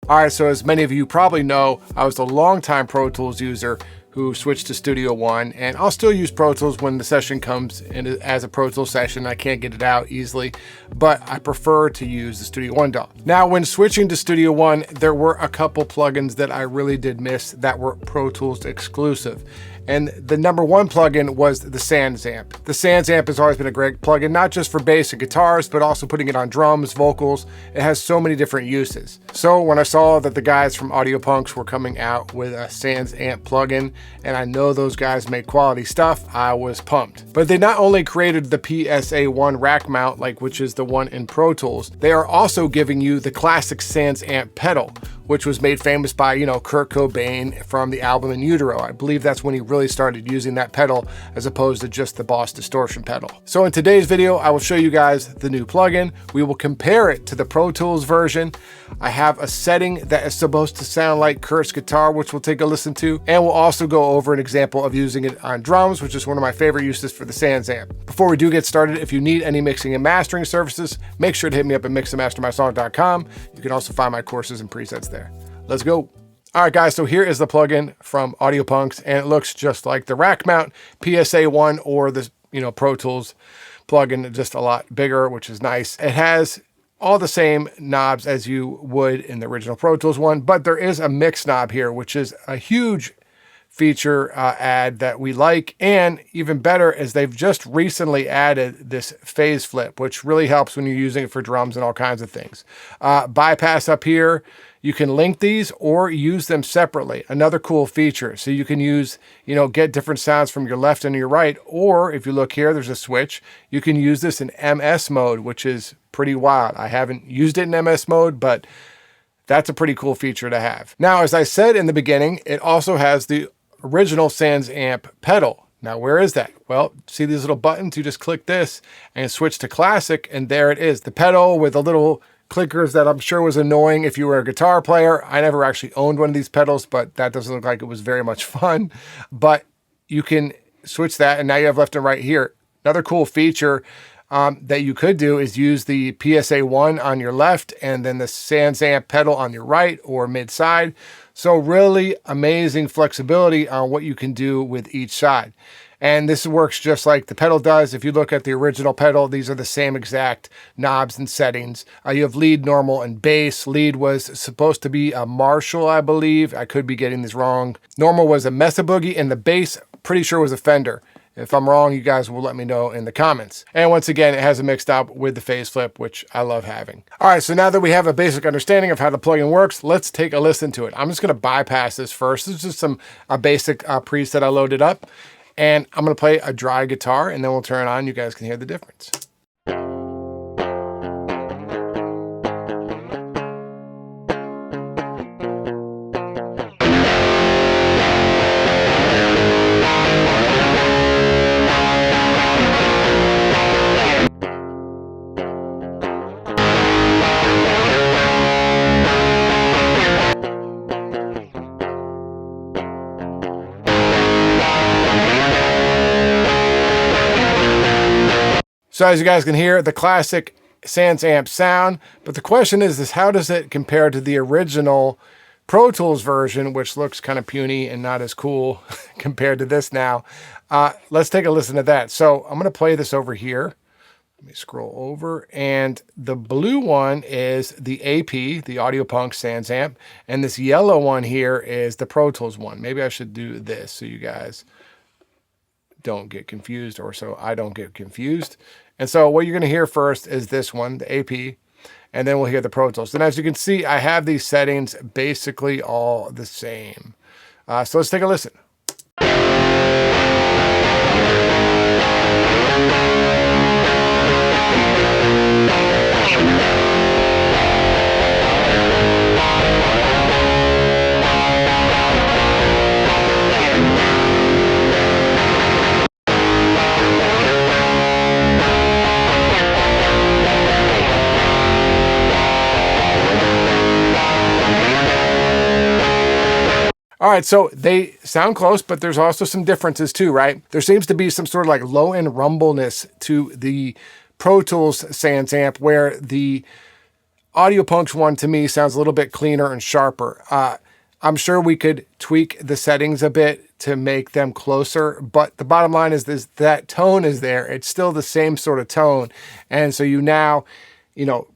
All right, so as many of you probably know, I was a longtime Pro Tools user who switched to Studio One, and I'll still use Pro Tools when the session comes in as a Pro Tools session. I can't get it out easily, but I prefer to use the Studio One DAW. Now, when switching to Studio One, there were a couple plugins that I really did miss that were Pro Tools exclusive. And the number one plugin was the SansAmp. The SansAmp has always been a great plugin, not just for bass and guitars, but also putting it on drums, vocals. It has so many different uses. So when I saw that the guys from AudioPunks were coming out with a SansAmp plugin, and I know those guys make quality stuff, I was pumped. But they not only created the PSA1 rack mount, which is the one in Pro Tools, they are also giving you the classic SansAmp Pedal, which was made famous by, Kurt Cobain from the album In Utero. I believe that's when he really started using that pedal as opposed to just the Boss Distortion pedal. So in today's video, I will show you guys the new plugin. We will compare it to the Pro Tools version. I have a setting that is supposed to sound like Kurt's guitar, which we'll take a listen to. And we'll also go over an example of using it on drums, which is one of my favorite uses for the SansAmp. Before we do get started, if you need any mixing and mastering services, make sure to hit me up at mixandmastermysong.com. You can also find my courses and presets there. Let's go. All right, guys, so here is the plugin from AudioPunks, and it looks just like the rack mount PSA1 or the Pro Tools plugin, just a lot bigger, which is nice. It has all the same knobs as you would in the original Pro Tools one, but there is a mix knob here, which is a huge feature add that we like. And even better is they've just recently added this phase flip, which really helps when you're using it for drums and all kinds of things. Bypass up here. You can link these or use them separately. Another cool feature. So you can use, get different sounds from your left and your right. Or if you look here, there's a switch. You can use this in MS mode, which is pretty wild. I haven't used it in MS mode, but that's a pretty cool feature to have. Now, as I said in the beginning, it also has the original SansAmp pedal. Now, where is that? Well, see these little buttons? You just click this and switch to classic, and there it is. The pedal with the little clickers that I'm sure was annoying if you were a guitar player. I never actually owned one of these pedals, but that doesn't look like it was very much fun. But you can switch that, and now you have left and right here. Another cool feature that you could do is use the PSA1 on your left and then the SansAmp pedal on your right or mid-side. So really amazing flexibility on what you can do with each side. And this works just like the pedal does. If you look at the original pedal, these are the same exact knobs and settings. You have lead, normal, and bass. Lead was supposed to be a Marshall, I believe. I could be getting this wrong. Normal was a Mesa Boogie, and the bass, pretty sure, was a Fender. If I'm wrong, you guys will let me know in the comments. And once again, it has a mixed up with the phase flip, which I love having. All right, so now that we have a basic understanding of how the plugin works, let's take a listen to it. I'm just gonna bypass this first. This is just a basic preset I loaded up. And I'm gonna play a dry guitar, and then we'll turn it on. You guys can hear the difference. So as you guys can hear, the classic SansAmp sound, but the question is how does it compare to the original Pro Tools version, which looks kind of puny and not as cool compared to this now. Let's take a listen to that. So I'm going to play this over here. Let me scroll over, and the blue one is the AP, the AudioPunks SansAmp, and this yellow one here is the Pro Tools one. Maybe I should do this so you guys don't get confused, or so I don't get confused. And so what you're going to hear first is this one, the AP, and then we'll hear the Pro Tools. And as you can see, I have these settings basically all the same. So let's take a listen. All right, so they sound close, but there's also some differences too, right? There seems to be some sort of like low-end rumbleness to the Pro Tools SansAmp, where the AudioPunks one to me sounds a little bit cleaner and sharper. I'm sure we could tweak the settings a bit to make them closer, but the bottom line is this, that tone is there. It's still the same sort of tone. And so you now,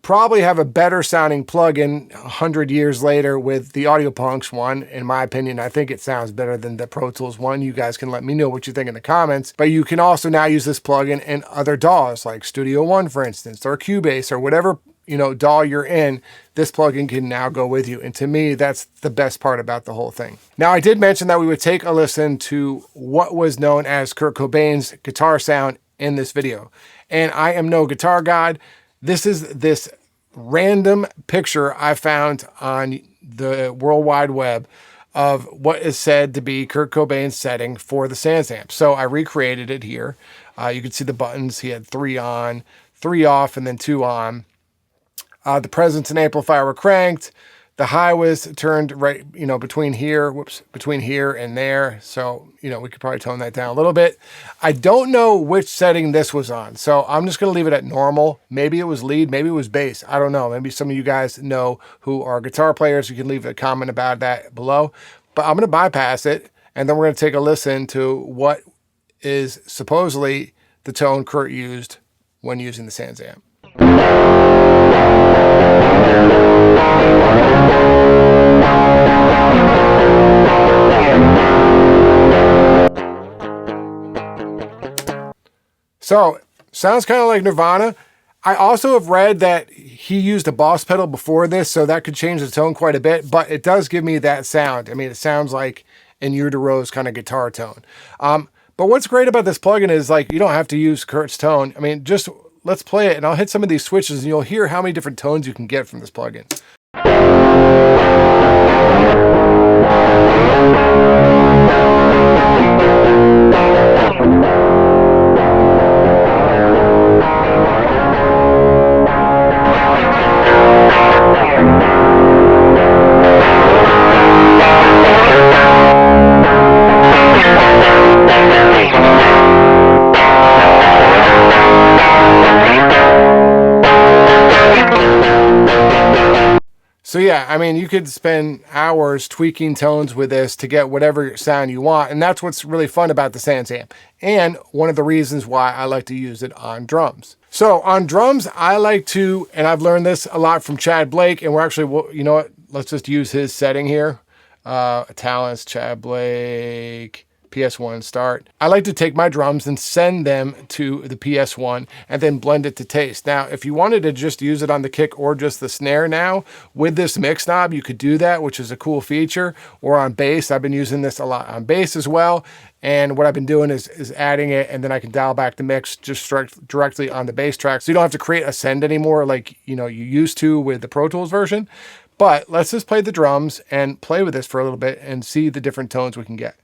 probably have a better sounding plugin 100 years later with the AudioPunks one. In my opinion, I think it sounds better than the Pro Tools one. You guys can let me know what you think in the comments, but you can also now use this plugin in other DAWs like Studio One, for instance, or Cubase or whatever DAW you're in. This plugin can now go with you. And to me, that's the best part about the whole thing. Now, I did mention that we would take a listen to what was known as Kurt Cobain's guitar sound in this video. And I am no guitar god. This is this random picture I found on the World Wide Web of what is said to be Kurt Cobain's setting for the SansAmp. So I recreated it here. You can see the buttons. He had 3 on, 3 off, and then 2 on. The presence and amplifier were cranked. The high was turned right, between here and there. So, we could probably tone that down a little bit. I don't know which setting this was on. So I'm just going to leave it at normal. Maybe it was lead, maybe it was bass. I don't know. Maybe some of you guys know who are guitar players. You can leave a comment about that below. But I'm going to bypass it. And then we're going to take a listen to what is supposedly the tone Kurt used when using the SansAmp. So, sounds kind of like Nirvana. I also have read that he used a Boss pedal before this, so that could change the tone quite a bit, but it does give me that sound. I mean, it sounds like an Ear to Rose kind of guitar tone. But what's great about this plugin is you don't have to use Kurt's tone. I mean, just let's play it and I'll hit some of these switches and you'll hear how many different tones you can get from this plugin. So yeah, I mean, you could spend hours tweaking tones with this to get whatever sound you want. And that's what's really fun about the SansAmp. And one of the reasons why I like to use it on drums. So on drums, I like to, and I've learned this a lot from Chad Blake, and we're actually, you know what, let's just use his setting here. Talents, Chad Blake, PS1 start. I like to take my drums and send them to the PS1 and then blend it to taste. Now, if you wanted to just use it on the kick or just the snare now, with this mix knob, you could do that, which is a cool feature. Or on bass, I've been using this a lot on bass as well. And what I've been doing is adding it, and then I can dial back the mix just directly on the bass track. So you don't have to create a send anymore like you used to with the Pro Tools version. But let's just play the drums and play with this for a little bit and see the different tones we can get.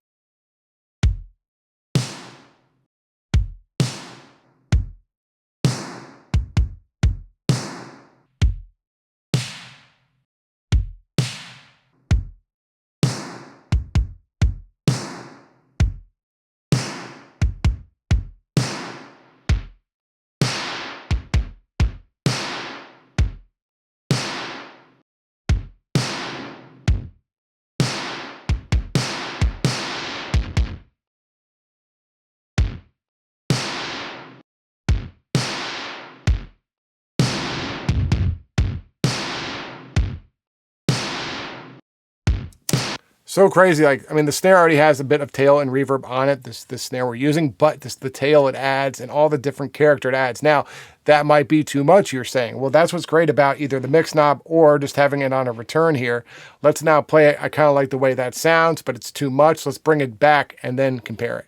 So crazy. I mean, the snare already has a bit of tail and reverb on it, this snare we're using, but the tail it adds and all the different character it adds. Now, that might be too much, you're saying. Well, that's what's great about either the mix knob or just having it on a return here. Let's now play it. I kind of like the way that sounds, but it's too much. Let's bring it back and then compare it.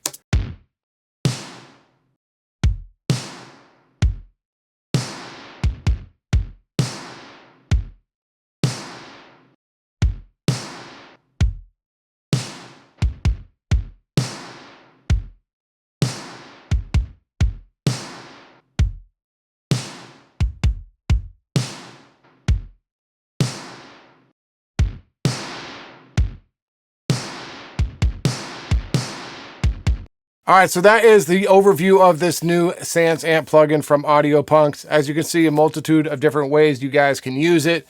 All right, so that is the overview of this new SansAmp plugin from AudioPunks. As you can see, a multitude of different ways you guys can use it.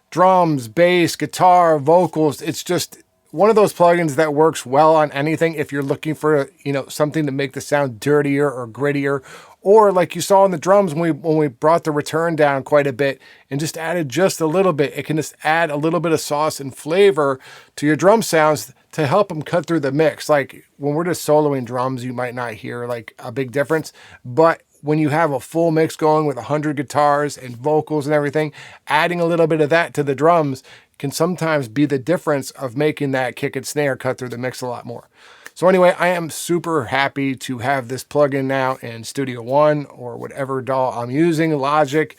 Drums, bass, guitar, vocals. It's just one of those plugins that works well on anything if you're looking for, something to make the sound dirtier or grittier. Or like you saw in the drums when we brought the return down quite a bit and just added just a little bit, it can just add a little bit of sauce and flavor to your drum sounds to help them cut through the mix. Like when we're just soloing drums, you might not hear like a big difference, but when you have a full mix going with 100 guitars and vocals and everything, adding a little bit of that to the drums can sometimes be the difference of making that kick and snare cut through the mix a lot more. So anyway, I am super happy to have this plugin now in Studio One or whatever DAW I'm using, Logic.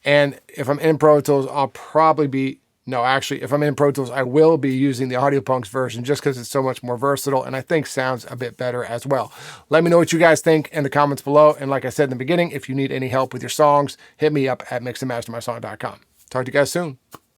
And if I'm in Pro Tools, if I'm in Pro Tools, I will be using the AudioPunks version just because it's so much more versatile and I think sounds a bit better as well. Let me know what you guys think in the comments below. And like I said in the beginning, if you need any help with your songs, hit me up at mixandmastermysong.com. Talk to you guys soon.